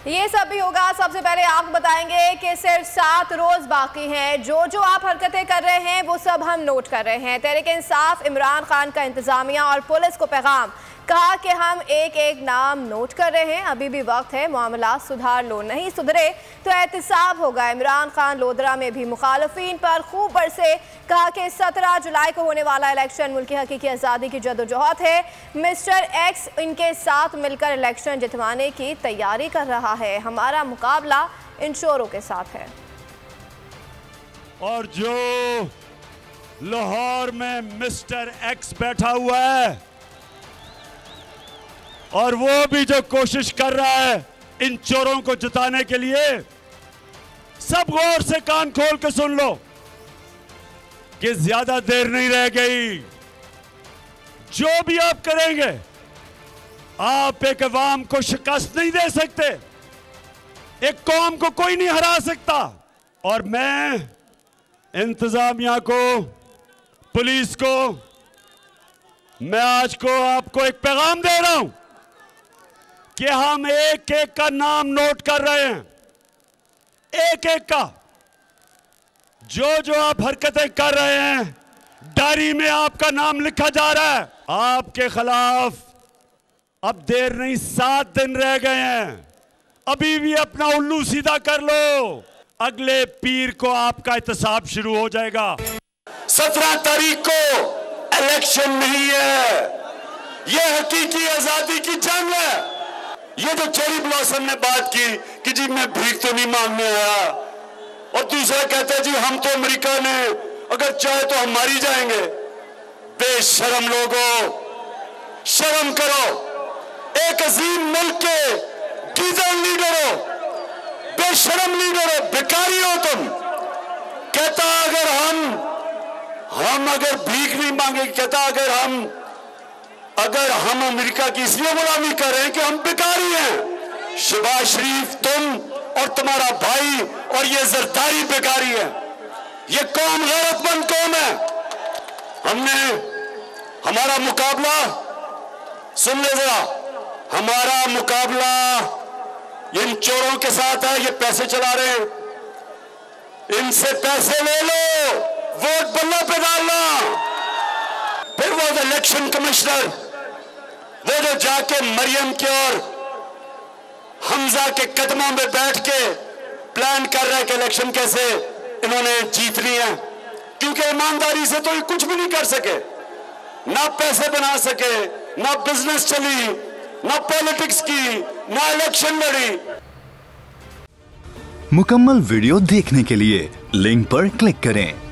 ये सब भी होगा। सबसे पहले आपको बताएंगे कि सिर्फ 7 रोज बाकी हैं। जो जो आप हरकतें कर रहे हैं वो सब हम नोट कर रहे हैं। तहरीक इंसाफ इमरान खान का इंतजामिया और पुलिस को पैगाम, कहा कि हम एक एक नाम नोट कर रहे हैं, अभी भी वक्त है, मामला सुधार लो, नहीं सुधरे तो एहतसाब होगा। इमरान खान लोधरा में भी मुखालफिन पर खूब बरसे, कहा कि 17 जुलाई को होने वाला इलेक्शन मुल्क की हकीकी आज़ादी की जदोजहद है। मिस्टर एक्स इनके साथ मिलकर इलेक्शन जितवाने की तैयारी कर रहा है। हमारा मुकाबला इन शोरों के साथ है। और जो लाहौर में मिस्टर एक्स बैठा हुआ है और वो भी जो कोशिश कर रहा है इन चोरों को जिताने के लिए, सब गौर से कान खोल के सुन लो कि ज्यादा देर नहीं रह गई। जो भी आप करेंगे, आप एक अवाम को शिकस्त नहीं दे सकते, एक कौम को कोई नहीं हरा सकता। और मैं इंतजामिया को, पुलिस को, मैं आज को आपको एक पैगाम दे रहा हूं कि हम एक एक का नाम नोट कर रहे हैं, एक एक का। जो जो आप हरकतें कर रहे हैं, डायरी में आपका नाम लिखा जा रहा है। आपके खिलाफ अब देर नहीं, 7 दिन रह गए हैं। अभी भी अपना उल्लू सीधा कर लो, अगले पीर को आपका एहतसाब शुरू हो जाएगा। 17 तारीख को इलेक्शन नहीं है, यह हकीकी आजादी की जंग है। ये जो चेरी ब्लॉसम ने बात की कि जी मैं भीख तो नहीं मांगने आया, और दूसरा कहता है जी हम तो अमेरिका ने अगर चाहे तो हम मारी जाएंगे। बेशरम लोगों, शर्म करो। एक अजीम मुल्क के गीजर लीडर हो, बेशरम लीडर हो, भिखारी हो तुम। कहता अगर हम अगर भीख नहीं मांगे, कहता अगर हम अमेरिका की इसलिए गुलामी कर रहे हैं कि हम भिखारी हैं। शहबाज शरीफ, तुम और तुम्हारा भाई और ये जरदारी भिखारी है। ये कौम गैरतमंद कौम है। हमारा मुकाबला सुन ले जरा, हमारा मुकाबला इन चोरों के साथ है। ये पैसे चला रहे हैं, इनसे पैसे ले लो, वोट बल्ला पे डालना। फिर वो इलेक्शन कमिश्नर, वो जो जाके मरियम के और हमजा के कदमों में बैठ के प्लान कर रहा है कि इलेक्शन कैसे इन्होंने जीतनी है, क्योंकि ईमानदारी से तो ये कुछ भी नहीं कर सके, ना पैसे बना सके, ना बिजनेस चली, ना पॉलिटिक्स की, ना इलेक्शन लड़ी। मुकम्मल वीडियो देखने के लिए लिंक पर क्लिक करें।